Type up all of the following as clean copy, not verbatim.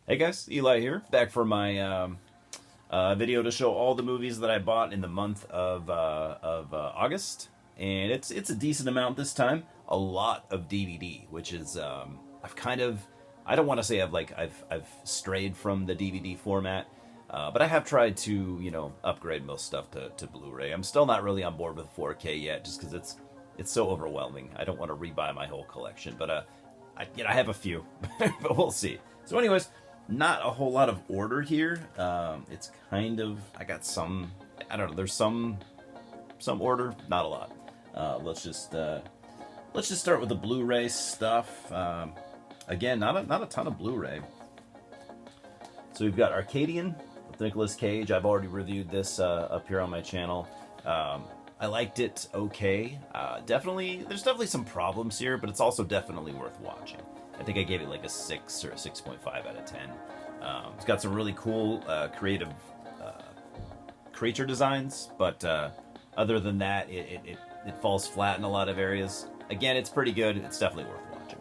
Hey guys, Eli here, back for my video to show all the movies that I bought in the month of August, and it's a decent amount this time. A lot of DVD, which is I've kind of I don't want to say I've strayed from the DVD format, but I have tried to upgrade most stuff to Blu-ray. I'm still not really on board with 4K yet, just because it's so overwhelming. I don't want to rebuy my whole collection, but I have a few, but we'll see. So, anyways, not a whole lot of order here. It's kind of I got some. I don't know. There's some order, not a lot. Let's just start with the Blu-ray stuff. Again, not a ton of Blu-ray. So we've got Arcadian with Nicolas Cage. I've already reviewed this up here on my channel. I liked it okay. There's definitely some problems here, but it's also definitely worth watching. I think I gave it like a 6 or a 6.5 out of 10. It's got some really cool, creative creature designs, but other than that, it falls flat in a lot of areas. Again, it's pretty good. It's definitely worth watching.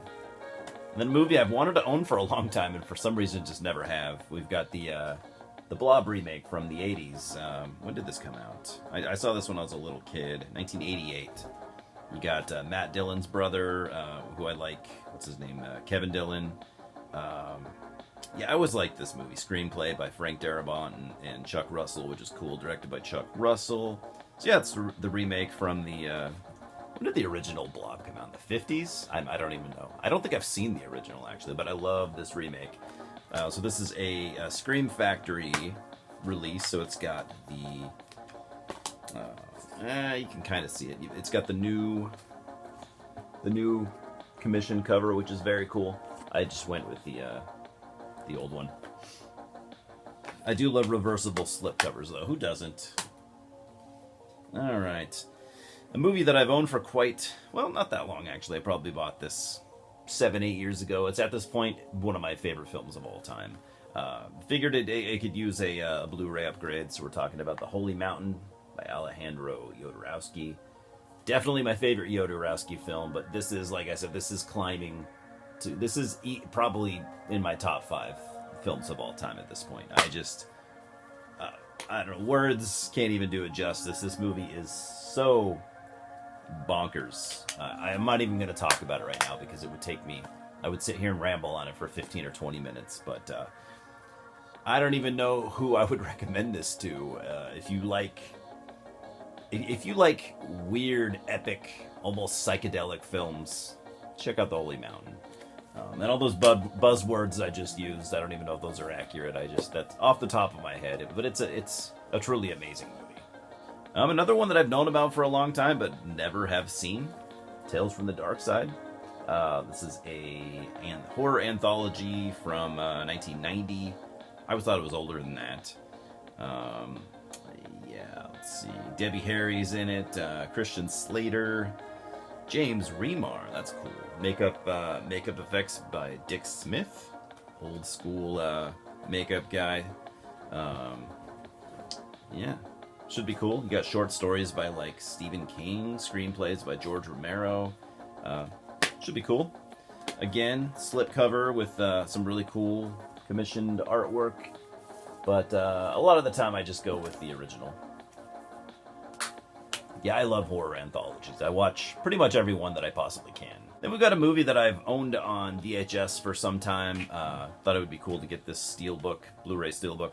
And then a movie I've wanted to own for a long time, and for some reason just never have. We've got the Blob remake from the 80s. When did this come out? I saw this when I was a little kid, 1988. You got Matt Dillon's brother, who I like. What's his name? Kevin Dillon. Yeah, I always liked this movie. Screenplay by Frank Darabont and Chuck Russell, which is cool. Directed by Chuck Russell. So yeah, it's the remake from the... when did the original Blob come out? In the 50s? I don't even know. I don't think I've seen the original, actually, but I love this remake. So this is a Scream Factory release, so it's got the... you can kind of see it. It's got the new commission cover, which is very cool. I just went with the old one. I do love reversible slip covers, though. Who doesn't? All right. A movie that I've owned for not that long, actually. I probably bought this 7-8 years ago. It's at this point one of my favorite films of all time. Figured it could use a Blu-ray upgrade, so we're talking about The Holy Mountain by Alejandro Jodorowsky. Definitely my favorite Jodorowsky film, but this is, like I said, this is probably in my top 5 films of all time at this point. I don't know, words can't even do it justice. This movie is so bonkers. I'm not even going to talk about it right now because it would take me... I would sit here and ramble on it for 15 or 20 minutes, but I don't even know who I would recommend this to. If you like weird, epic, almost psychedelic films, check out The Holy Mountain. And all those buzzwords I just used, I don't even know if those are accurate. That's off the top of my head, but it's a truly amazing movie. Another one that I've known about for a long time, but never have seen, Tales from the Dark Side. This is a horror anthology from 1990. I always thought it was older than that. Yeah, let's see. Debbie Harry's in it. Christian Slater. James Remar. That's cool. Makeup effects by Dick Smith. Old school makeup guy. Yeah. Should be cool. You got short stories by like Stephen King. Screenplays by George Romero. Should be cool. Again, slipcover with some really cool commissioned artwork. But a lot of the time I just go with the original. Yeah, I love horror anthologies. I watch pretty much every one that I possibly can. Then we've got a movie that I've owned on VHS for some time. Thought it would be cool to get this steelbook, Blu-ray steelbook.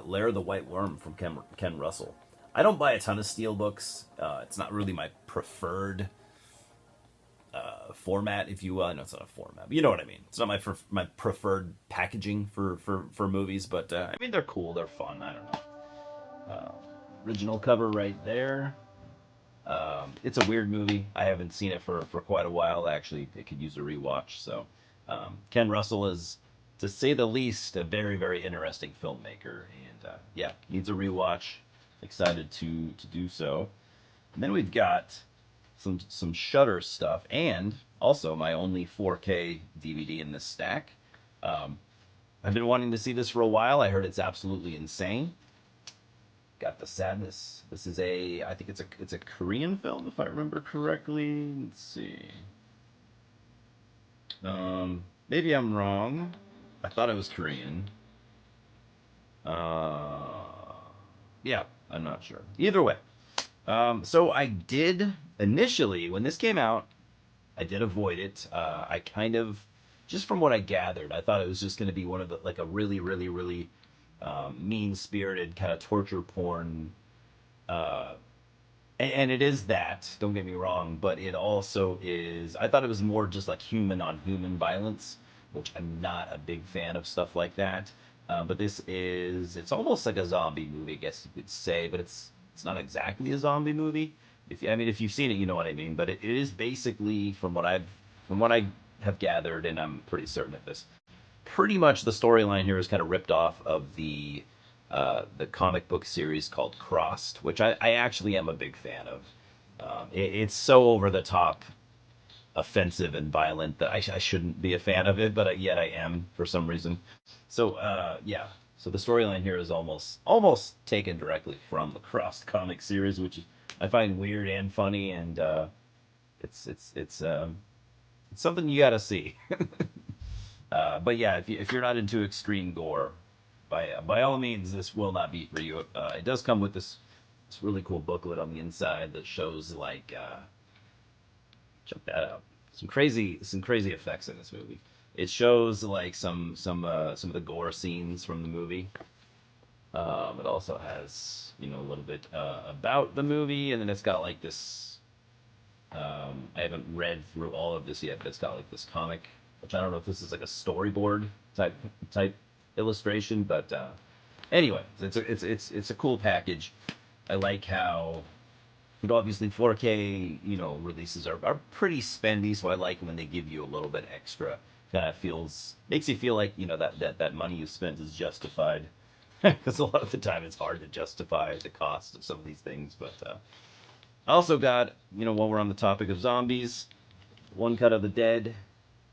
Lair of the White Worm from Ken Russell. I don't buy a ton of steelbooks. It's not really my preferred format, if you will. I know it's not a format, but you know what I mean. It's not my preferred packaging for movies, but I mean, they're cool, they're fun. I don't know. Original cover right there. It's a weird movie. I haven't seen it for quite a while. Actually, it could use a rewatch. So, Ken Russell is, to say the least, a very, very interesting filmmaker, and yeah, needs a rewatch. Excited to do so. And then we've got some Shudder stuff, and also my only 4K DVD in this stack. I've been wanting to see this for a while. I heard it's absolutely insane. Got The Sadness. This is I think it's a Korean film, if I remember correctly. Let's see. Maybe I'm wrong. I thought it was Korean. Yeah, I'm not sure. Either way. So I did initially when this came out, I did avoid it. I kind of, just from what I gathered, I thought it was just going to be one of the like a really, really, really mean-spirited kind of torture porn, uh, and it is that. Don't get me wrong, but it also is. I thought it was more just like human on human violence, which I'm not a big fan of stuff like that. But this is. It's almost like a zombie movie, I guess you could say, but it's not exactly a zombie movie. I mean, if you've seen it, you know what I mean. But it is basically from what I have gathered, and I'm pretty certain of this, pretty much the storyline here is kind of ripped off of the comic book series called Crossed, which I actually am a big fan of. It's so over the top, offensive, and violent that I shouldn't be a fan of it, but yet I am for some reason. So yeah, so the storyline here is almost taken directly from the Crossed comic series, which I find weird and funny, and it's something you got to see. But yeah, if you're not into extreme gore, by all means, this will not be for you. It does come with this really cool booklet on the inside that shows like check that out. Some crazy effects in this movie. It shows like some of the gore scenes from the movie. It also has a little bit about the movie, and then it's got like this. I haven't read through all of this yet, but it's got like this comic, which I don't know if this is like a storyboard type illustration, but anyway, it's a cool package. I like how, obviously 4K releases are pretty spendy, so I like when they give you a little bit extra. Kind of makes you feel like that money you spent is justified, because a lot of the time it's hard to justify the cost of some of these things. But I also got, while we're on the topic of zombies, One Cut of the Dead.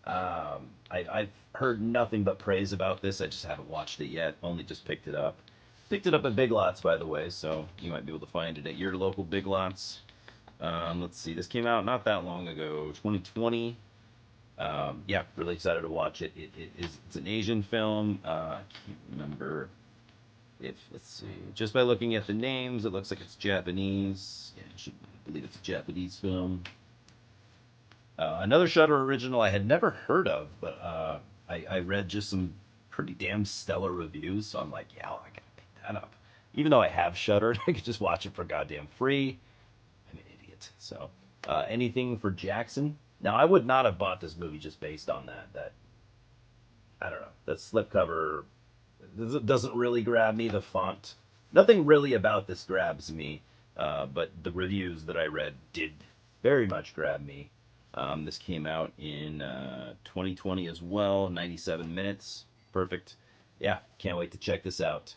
I've heard nothing but praise about this. I just haven't watched it yet. Only just picked it up. Picked it up at Big Lots, by the way, so you might be able to find it at your local Big Lots. Let's see. This came out not that long ago, 2020. Yeah, really excited to watch it. It's an Asian film. I can't remember if, let's see, just by looking at the names, it looks like it's Japanese. Yeah, I believe it's a Japanese film. Another Shudder original I had never heard of, but I read just some pretty damn stellar reviews, so I'm like, yeah, I gotta pick that up. Even though I have Shudder, I could just watch it for goddamn free. I'm an idiot. So, anything for Jackson? Now, I would not have bought this movie just based on that. I don't know. That slipcover doesn't really grab me. The font, nothing really about this grabs me. But the reviews that I read did very much grab me. This came out in 2020 as well, 97 minutes. Perfect. Yeah, can't wait to check this out.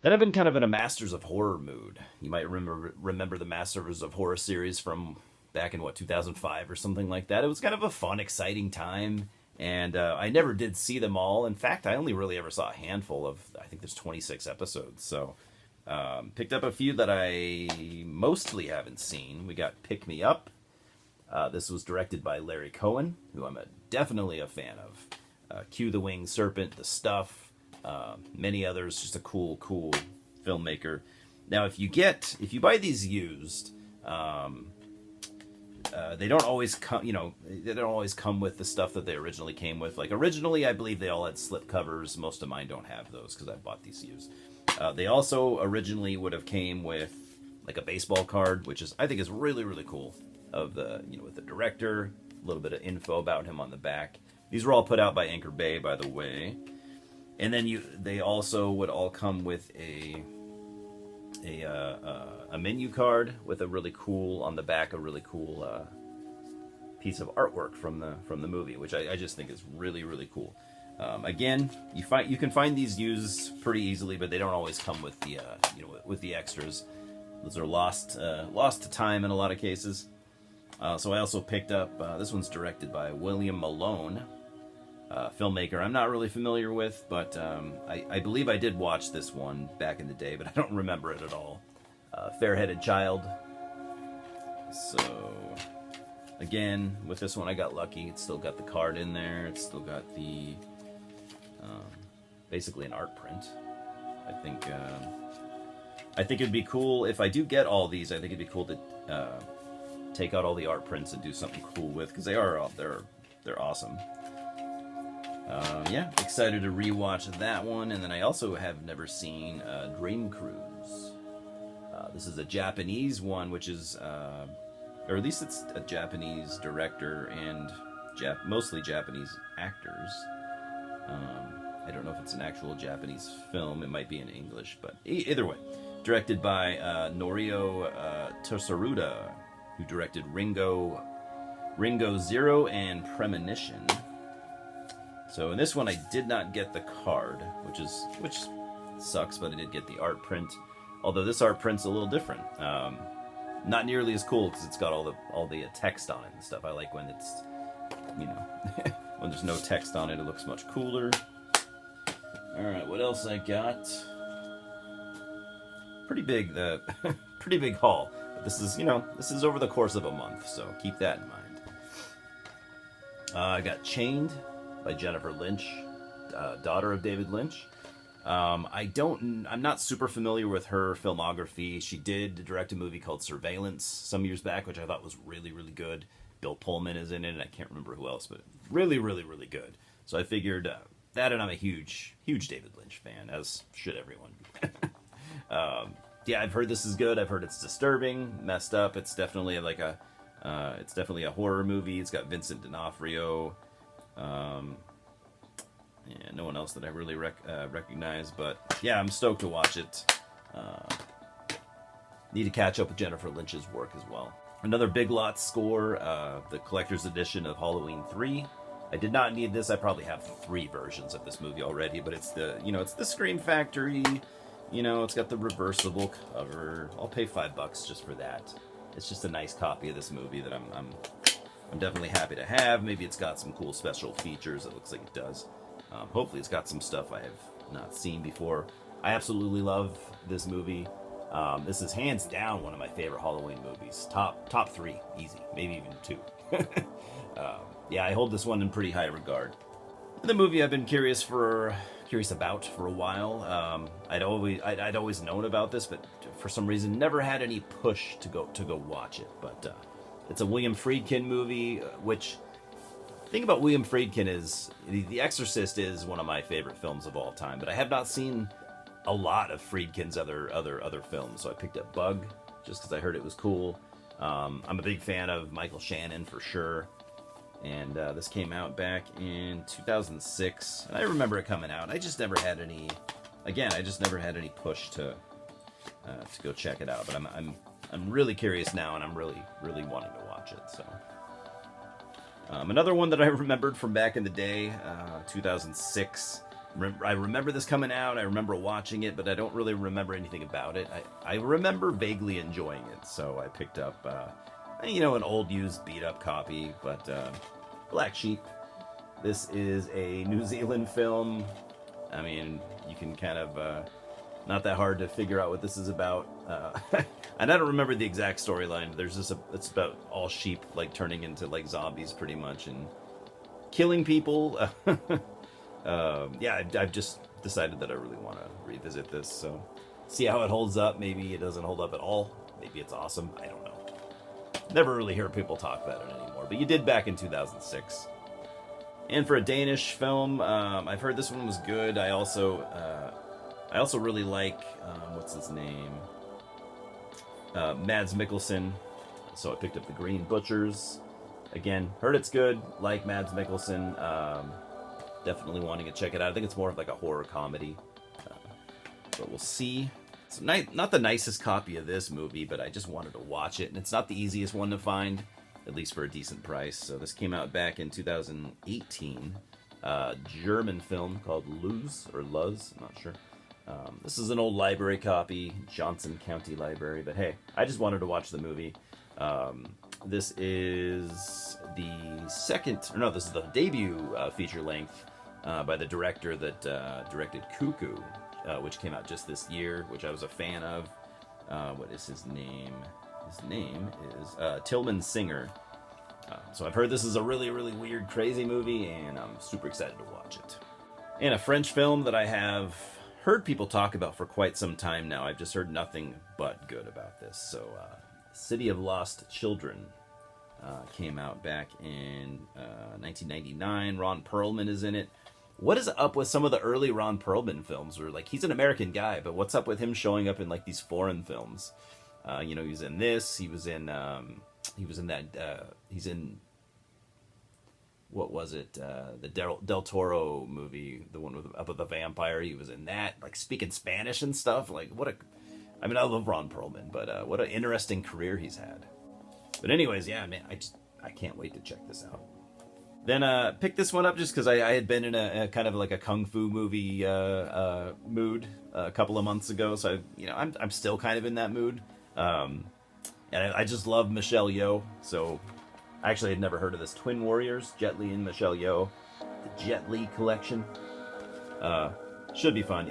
Then I've been kind of in a Masters of Horror mood. You might remember the Masters of Horror series from back in 2005 or something like that. It was kind of a fun, exciting time, and I never did see them all. In fact, I only really ever saw a handful of. I think there's 26 episodes, so picked up a few that I mostly haven't seen. We got Pick Me Up. This was directed by Larry Cohen, who I'm definitely a fan of. Cue the Winged Serpent, The Stuff, many others. Just a cool filmmaker. Now, if you buy these used, they don't always come. They don't always come with the stuff that they originally came with. Like originally, I believe they all had slip covers. Most of mine don't have those because I bought these used. They also originally would have came with like a baseball card, which I think is really cool. Of the with the director, a little bit of info about him on the back. These were all put out by Anchor Bay, by the way. And then they also would all come with a menu card with a really cool on the back, a really cool piece of artwork from the movie, which I just think is really cool. Again, you can find these used pretty easily, but they don't always come with the with the extras. Those are lost to time in a lot of cases. So I also picked up, this one's directed by William Malone, filmmaker I'm not really familiar with, but I believe I did watch this one back in the day, but I don't remember it at all. Fair-Headed Child. So, again, with this one I got lucky. It's still got the card in there. It's still got the basically an art print. I think it'd be cool if I do get all these. I think it'd be cool to take out all the art prints and do something cool with, because they're awesome. Yeah, excited to rewatch that one. And then I also have never seen Dream Cruise. This is a Japanese one, which is, or at least it's a Japanese director and mostly Japanese actors. I don't know if it's an actual Japanese film. It might be in English, but either way. Directed by Norio Tsuruda, who directed Ringo Zero and Premonition. So in this one, I did not get the card, which sucks, but I did get the art print. Although this art print's a little different. Not nearly as cool because it's got all the text on it and stuff. I like when it's, when there's no text on it, it looks much cooler. All right, what else I got? Pretty big haul. But this is over the course of a month, so keep that in mind. I got Chained by Jennifer Lynch, daughter of David Lynch. I'm not super familiar with her filmography. She did direct a movie called Surveillance some years back, which I thought was really, really good. Bill Pullman is in it, and I can't remember who else, but really, really, really good. So I figured that, and I'm a huge, huge David Lynch fan, as should everyone be. Yeah, I've heard this is good. I've heard it's disturbing, messed up. It's definitely it's definitely a horror movie. It's got Vincent D'Onofrio. Yeah, no one else that I really recognize, but yeah, I'm stoked to watch it. Need to catch up with Jennifer Lynch's work as well. Another Big Lots score, the collector's edition of Halloween 3. I did not need this. I probably have 3 versions of this movie already, but it's it's the Scream Factory. It's got the reversible cover. I'll pay $5 just for that. It's just a nice copy of this movie that I'm definitely happy to have. Maybe it's got some cool special features. It looks like it does. Hopefully it's got some stuff I have not seen before. I absolutely love this movie. This is hands down one of my favorite Halloween movies. Top 3, easy. Maybe even 2. Yeah, I hold this one in pretty high regard. The movie I've been curious about for a while. I'd always known about this, but for some reason never had any push to go watch it. But it's a William Friedkin movie, which the thing about William Friedkin is The Exorcist is one of my favorite films of all time, but I have not seen a lot of Friedkin's other films. So I picked up Bug just because I heard it was cool. I'm a big fan of Michael Shannon for sure. And this came out back in 2006, and I remember it coming out. I just never had any push to go check it out. But I'm really curious now, and I'm really wanting to watch it. So another one that I remembered from back in the day, 2006. I remember this coming out. I remember watching it, but I don't really remember anything about it. I remember vaguely enjoying it, so I picked up an old used beat up copy, but Black Sheep. This is a New Zealand film. I mean, you can kind of not that hard to figure out what this is about. And I don't remember the exact storyline. It's about all sheep like turning into like zombies pretty much and killing people. Yeah, I've just decided that I really want to revisit this. So see how it holds up. Maybe it doesn't hold up at all. Maybe it's awesome. I don't know. Never really hear people talk about it anymore, but you did back in 2006. And for a Danish film, I've heard this one was good. I also really like what's his name, Mads Mikkelsen. So I picked up The Green Butchers. Again, heard it's good. Like Mads Mikkelsen. Definitely wanting to check it out. I think it's more of like a horror comedy, but we'll see. It's not the nicest copy of this movie, but I just wanted to watch it, and it's not the easiest one to find, at least for a decent price. So this came out back in 2018. German film called Luz, I'm not sure. This is an old library copy, Johnson County Library, but hey, I just wanted to watch the movie. This is the debut feature length by the director that directed Cuckoo, which came out just this year, which I was a fan of. What is his name? His name is Tillman Singer. So I've heard this is a really, really weird, crazy movie, and I'm super excited to watch it. And a French film that I have heard people talk about for quite some time now. I've just heard nothing but good about this. So, City of Lost Children came out back in 1999. Ron Perlman is in it. What is up with some of the early Ron Perlman films? Where like he's an American guy, but what's up with him showing up in like these foreign films? You know, he's in this. He was in that. He's in. What was it? The Del Toro movie, the one with the vampire. He was in that, like speaking Spanish and stuff. Like what a, I mean, I love Ron Perlman, but what an interesting career he's had. But anyways, yeah, man, I can't wait to check this out. Then picked this one up just because I had been in a kind of like a kung fu movie mood a couple of months ago, so I'm still kind of in that mood, and I just love Michelle Yeoh, so. I actually had never heard of this. Twin Warriors, Jet Li and Michelle Yeoh. The Jet Li collection. Should be fun.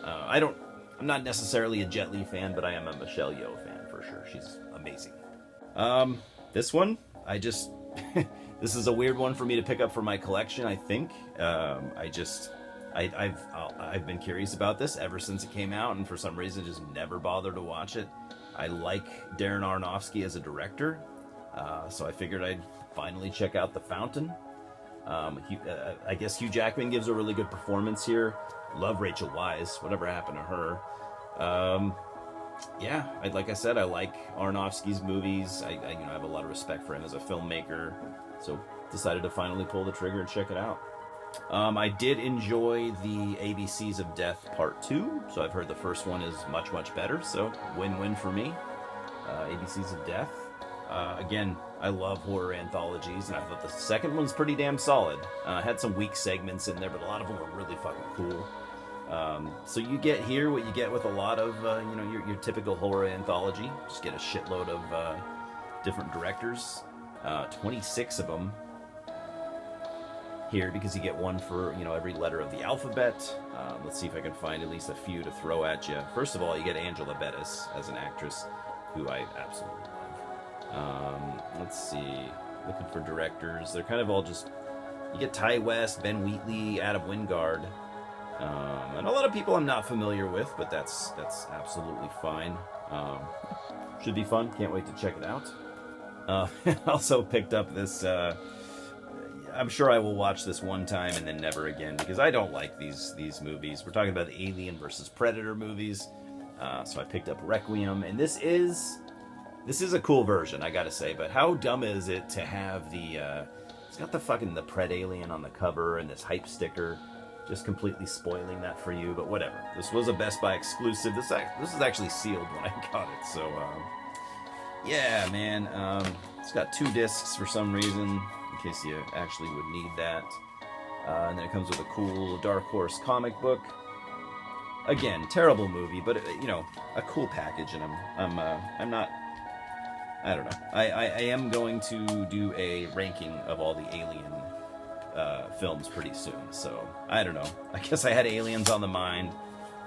I'm not necessarily a Jet Li fan, but I am a Michelle Yeoh fan for sure. She's amazing. This one, this is a weird one for me to pick up for my collection, I think. I've been curious about this ever since it came out, and for some reason just never bothered to watch it. I like Darren Aronofsky as a director. So I figured I'd finally check out The Fountain. I guess Hugh Jackman gives a really good performance here. Love Rachel Weisz. Whatever happened to her? Like I said, I like Aronofsky's movies. I have a lot of respect for him as a filmmaker. So decided to finally pull the trigger and check it out. I did enjoy the ABCs of Death Part 2. So I've heard the first one is much, much better. So win-win for me. ABCs of Death. Again, I love horror anthologies, and I thought the second one's pretty damn solid. Had some weak segments in there, but a lot of them were really fucking cool. So you get here what you get with a lot of, your typical horror anthology. Just get a shitload of different directors. 26 of them here, because you get one for, every letter of the alphabet. Let's see if I can find at least a few to throw at you. First of all, you get Angela Bettis as an actress, who I absolutely love. Let's see. Looking for directors. They're kind of all just. You get Ty West, Ben Wheatley, Adam Wingard, and a lot of people I'm not familiar with, but that's absolutely fine. Should be fun. Can't wait to check it out. Also picked up this. I'm sure I will watch this one time and then never again, because I don't like these movies. We're talking about the Alien versus Predator movies. So I picked up Requiem, and this is a cool version, I gotta say, but how dumb is it to have it's got the Pred Alien on the cover and this hype sticker, just completely spoiling that for you, but whatever. This was a Best Buy exclusive. This is actually sealed when I got it, so, yeah, man. It's got 2 discs for some reason, in case you actually would need that. And then it comes with a cool Dark Horse comic book. Again, terrible movie, but, a cool package, and I'm not... I don't know. I am going to do a ranking of all the Alien films pretty soon. So, I don't know. I guess I had Aliens on the mind.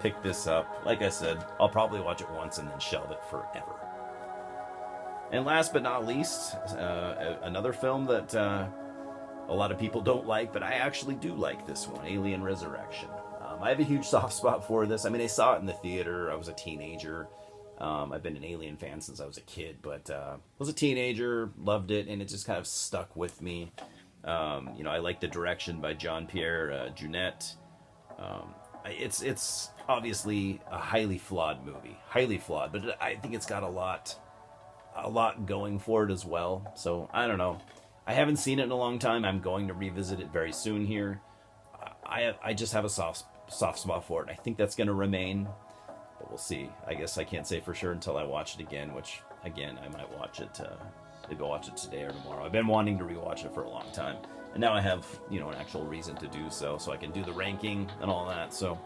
Picked this up. Like I said, I'll probably watch it once and then shelve it forever. And last but not least, another film that a lot of people don't like, but I actually do like this one, Alien Resurrection. I have a huge soft spot for this. I mean, I saw it in the theater. I was a teenager. I've been an Alien fan since I was a kid, but was a teenager, loved it, and it just kind of stuck with me. I like the direction by Jean-Pierre Jeunet. It's obviously a highly flawed movie, but I think it's got a lot going for it as well. So I don't know. I haven't seen it in a long time. I'm going to revisit it very soon here. I just have a soft spot for it. I think that's going to remain. But we'll see. I guess I can't say for sure until I watch it again, which, again, I might watch it, maybe I'll watch it today or tomorrow. I've been wanting to rewatch it for a long time. And now I have, an actual reason to do so I can do the ranking and all that. So,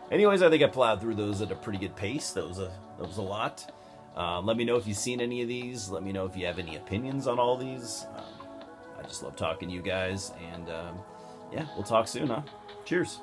anyways, I think I plowed through those at a pretty good pace. That was a lot. Let me know if you've seen any of these. Let me know if you have any opinions on all these. I just love talking to you guys. And, yeah, we'll talk soon, huh? Cheers.